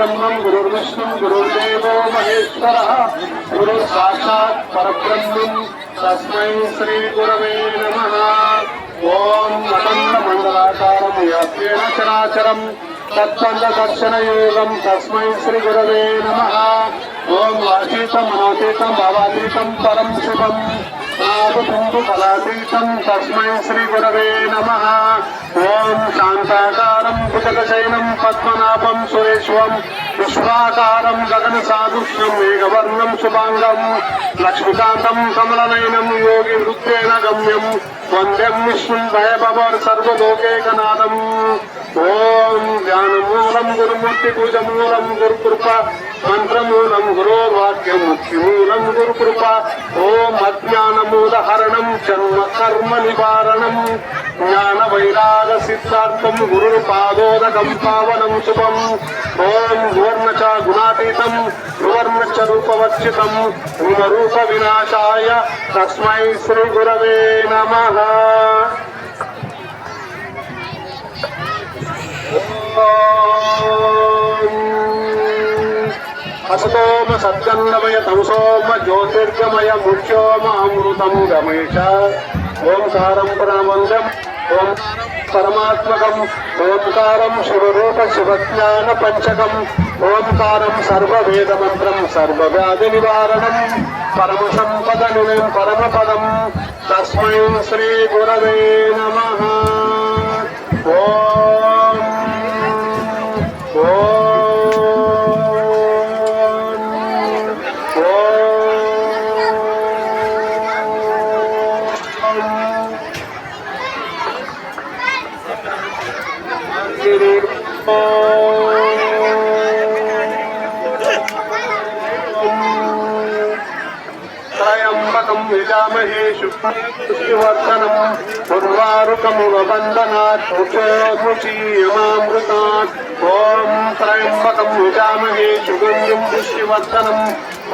गुरुर्ब्रह्मं गुरुर्विष्णुं गुरुर्देवो महेश्वरः गुरुः साक्षात् परब्रह्मं तस्मै श्री गुरवे नमः। ओम अखण्डमण्डलाकारं व्याप्तेन चराचरं तत्त्वदर्शनयोगं तस्मै श्री गुरवे नमः। ओम वाचीतं मनोतीतं भावातीतं परं शिवं नादबिन्दुफलातीतं तस्मै श्री गुरवे नमः। ओम शान्ताकारं भुजगशयनं पद्मनाभं सुरेश्वरं विश्वाकारं गगनसादृश्यं मेघवर्णं शुभांगं लक्ष्मीकान्तं कमलनयनं योगिवृत्तेन गम्यं वन्द्यं विष्णुं भयभवर सर्वलोकैकनाथम्। ओम ध्यानमूलं गुरुमूर्तिपूजमूलं गुरुकृपा मंत्रमूलं गुरोर्वाक्यमुख्यमूलं गुरुकृपा। ओम अज्ञानमूलहरणं जन्म कर्म निवारणं ज्ञानवैराग सिद्धार्थं गुरुपादोदकं पावनं शुभम्। ओम गुर्ण च गुणातीतं सुवर्ण च रूपवर्जितं गुणरूप विनाशाय तस्मै श्री गुरवे नमः। असतोम सद्गन्धमय तमसोम ज्योतिर्गमय मुख्योम अमृतं गमेश। ओंकारं प्रणवन्द्यम् ओं परमात्मकम् ओंकारं शिवरूप शिवज्ञान पंचकम् ओंकारं सर्ववेदमन्त्रं सर्वव्याधिनिवारणं परमसम्पदनिलयं परमपदं तस्मै श्री गुरवे नमः। त्र्यंबकं यजामहे शुक्तिवर्धनं उर्वारुकमिव बन्धनात् मुचोर्मुचीयमामृतात्। ओम त्र्यंबकं यजामहे सुगन्धिं पुष्टिवर्धनं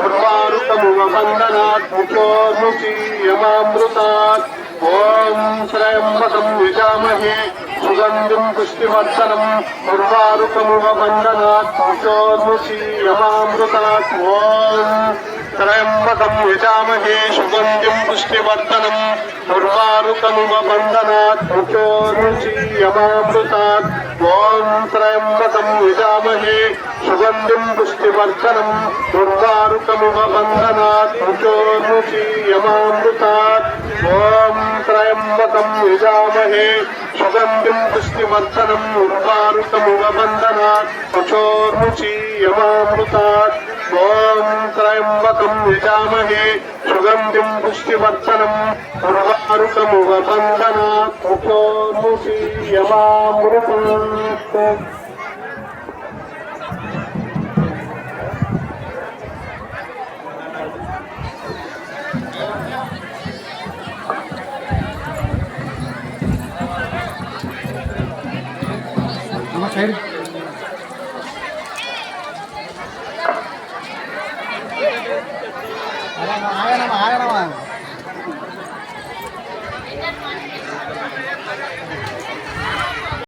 उर्वारुकमिव बन्धनात् मुचोर्मुचीयमामृतात्। ओम त्र्यंबकं यजामहे सुगन्धिं पुष्टिवर्धनं उर्वारुकमिव बन्धनात् मुचोर्मुचीयमामृतात्। ओम त्र्यंबकं यजामहे सुगन्धिं पुष्टिवर्धनं उर्वारुकमिव बन्धनात् मुचोर्मुचीयमामृतात्। ओम त्र्यंबकं यजामहे सुगन्धिं पुष्टिवर्धनं उर्वारुकमिव बन्धनात् मुचोर्मुचीयमामृतात्। ओम त्र्यंबकं यजामहे सुगन्धिं पुष्टिवर्धनं उर्वारुकमिव बन्धनात् मुचोर्मुचीयमामृतात्। ओम त्र्यंबकं यजामहे सुगन्धिं पुष्टिवर्धनं उर्वारुकमिव बन्धनात् मुचोर्मुचीयमामृतात्। Ada